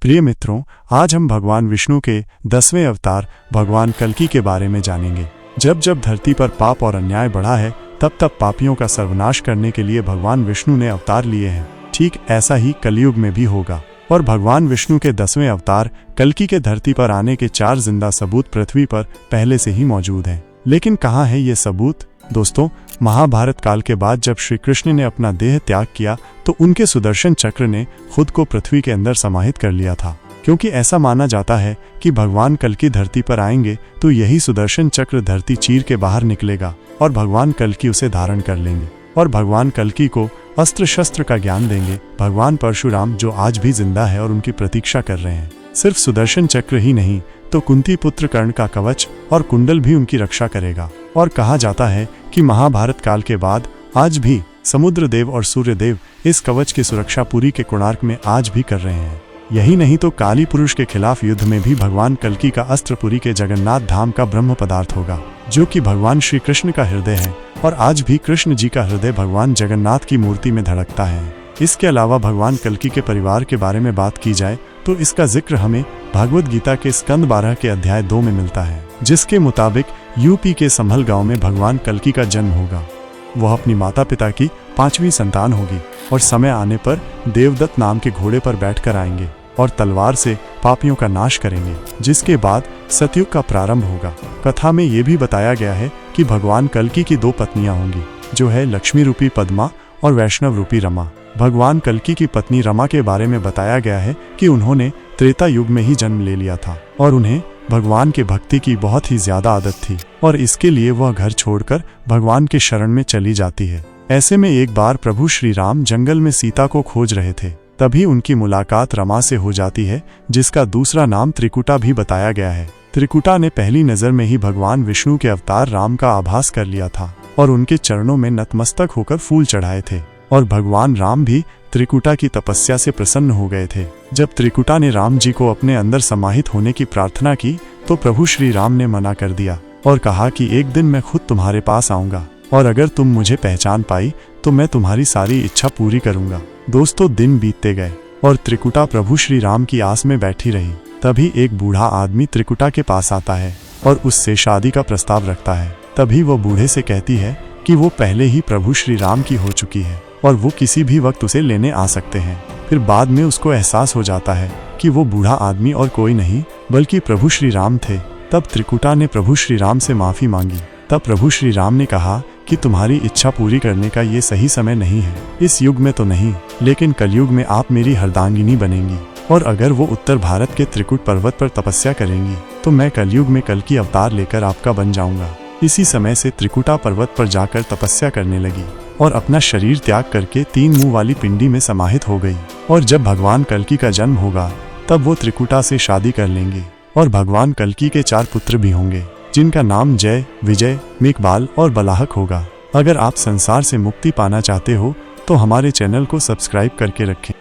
प्रिय मित्रों, आज हम भगवान विष्णु के 10वें अवतार भगवान कल्कि के बारे में जानेंगे। जब जब धरती पर पाप और अन्याय बढ़ा है, तब तब पापियों का सर्वनाश करने के लिए भगवान विष्णु ने अवतार लिए हैं। ठीक ऐसा ही कलयुग में भी होगा। और भगवान विष्णु के 10वें अवतार कल्कि के धरती पर आने के 4 जिंदा सबूत पृथ्वी पर पहले से ही मौजूद हैं। लेकिन कहाँ है ये सबूत? दोस्तों, महाभारत काल के बाद जब श्री कृष्ण ने अपना देह त्याग किया तो उनके सुदर्शन चक्र ने खुद को पृथ्वी के अंदर समाहित कर लिया था, क्योंकि ऐसा माना जाता है कि भगवान कल्कि धरती पर आएंगे तो यही सुदर्शन चक्र धरती चीर के बाहर निकलेगा और भगवान कल्कि उसे धारण कर लेंगे और भगवान कल्कि को अस्त्र शस्त्र का ज्ञान देंगे। भगवान परशुराम जो आज भी जिंदा है और उनकी प्रतीक्षा कर रहे हैं। सिर्फ सुदर्शन चक्र ही नहीं तो कुंती पुत्र कर्ण का कवच और कुंडल भी उनकी रक्षा करेगा। और कहा जाता है कि महाभारत काल के बाद आज भी समुद्र देव और सूर्य देव इस कवच की सुरक्षा पुरी के कोणार्क में आज भी कर रहे हैं। यही नहीं तो काली पुरुष के खिलाफ युद्ध में भी भगवान कल्कि का अस्त्र पुरी के जगन्नाथ धाम का ब्रह्म पदार्थ होगा, जो कि भगवान श्री कृष्ण का हृदय है। और आज भी कृष्ण जी का हृदय भगवान जगन्नाथ की मूर्ति में धड़कता है। इसके अलावा भगवान कल्कि के परिवार के बारे में बात की जाए तो इसका जिक्र हमें भागवत गीता के स्कंद 12 के अध्याय 2 में मिलता है, जिसके मुताबिक यूपी के संभल गांव में भगवान कल्कि का जन्म होगा। वह अपनी माता पिता की 5वीं संतान होगी और समय आने पर देवदत्त नाम के घोड़े पर बैठकर आएंगे और तलवार से पापियों का नाश करेंगे, जिसके बाद सतयुग का प्रारंभ होगा। कथा में ये भी बताया गया है कि भगवान कल्कि की 2 पत्नियां होंगी, जो है लक्ष्मी रूपी पद्मा और वैष्णव रूपी रमा। भगवान कल्कि की पत्नी रमा के बारे में बताया गया है कि उन्होंने त्रेता युग में ही जन्म ले लिया था और उन्हें भगवान के भक्ति की बहुत ही ज्यादा आदत थी और इसके लिए वह घर छोड़कर भगवान के शरण में चली जाती है। ऐसे में एक बार प्रभु श्री राम जंगल में सीता को खोज रहे थे, तभी उनकी मुलाकात रमा से हो जाती है, जिसका दूसरा नाम त्रिकुटा भी बताया गया है। त्रिकुटा ने पहली नजर में ही भगवान विष्णु के अवतार राम का आभास कर लिया था और उनके चरणों में नतमस्तक होकर फूल चढ़ाए थे। और भगवान राम भी त्रिकुटा की तपस्या से प्रसन्न हो गए थे। जब त्रिकुटा ने राम जी को अपने अंदर समाहित होने की प्रार्थना की तो प्रभु श्री राम ने मना कर दिया और कहा कि एक दिन मैं खुद तुम्हारे पास आऊंगा और अगर तुम मुझे पहचान पाई तो मैं तुम्हारी सारी इच्छा पूरी करूंगा। दोस्तों, दिन बीतते गए और त्रिकुटा प्रभु श्री राम की आस में बैठी रही। तभी एक बूढ़ा आदमी त्रिकुटा के पास आता है और उससे शादी का प्रस्ताव रखता है। तभी वो बूढ़े से कहती है कि वो पहले ही प्रभु श्री राम की हो चुकी है और वो किसी भी वक्त उसे लेने आ सकते हैं। फिर बाद में उसको एहसास हो जाता है कि वो बूढ़ा आदमी और कोई नहीं बल्कि प्रभु श्री राम थे। तब त्रिकुटा ने प्रभु श्री राम से माफी मांगी। तब प्रभु श्री राम ने कहा कि तुम्हारी इच्छा पूरी करने का ये सही समय नहीं है, इस युग में तो नहीं, लेकिन कलयुग में आप मेरी हरदांगिनी बनेंगी और अगर वो उत्तर भारत के त्रिकुट पर्वत पर तपस्या करेंगी तो मैं कलयुग में कल्कि अवतार लेकर आपका बन जाऊंगा। इसी समय से त्रिकुटा पर्वत पर जाकर तपस्या करने लगी और अपना शरीर त्याग करके 3 मुंह वाली पिंडी में समाहित हो गई। और जब भगवान कल्कि का जन्म होगा तब वो त्रिकुटा से शादी कर लेंगे और भगवान कल्कि के 4 पुत्र भी होंगे, जिनका नाम जय, विजय, मेघबाल और बलाहक होगा। अगर आप संसार से मुक्ति पाना चाहते हो तो हमारे चैनल को सब्सक्राइब करके रखें।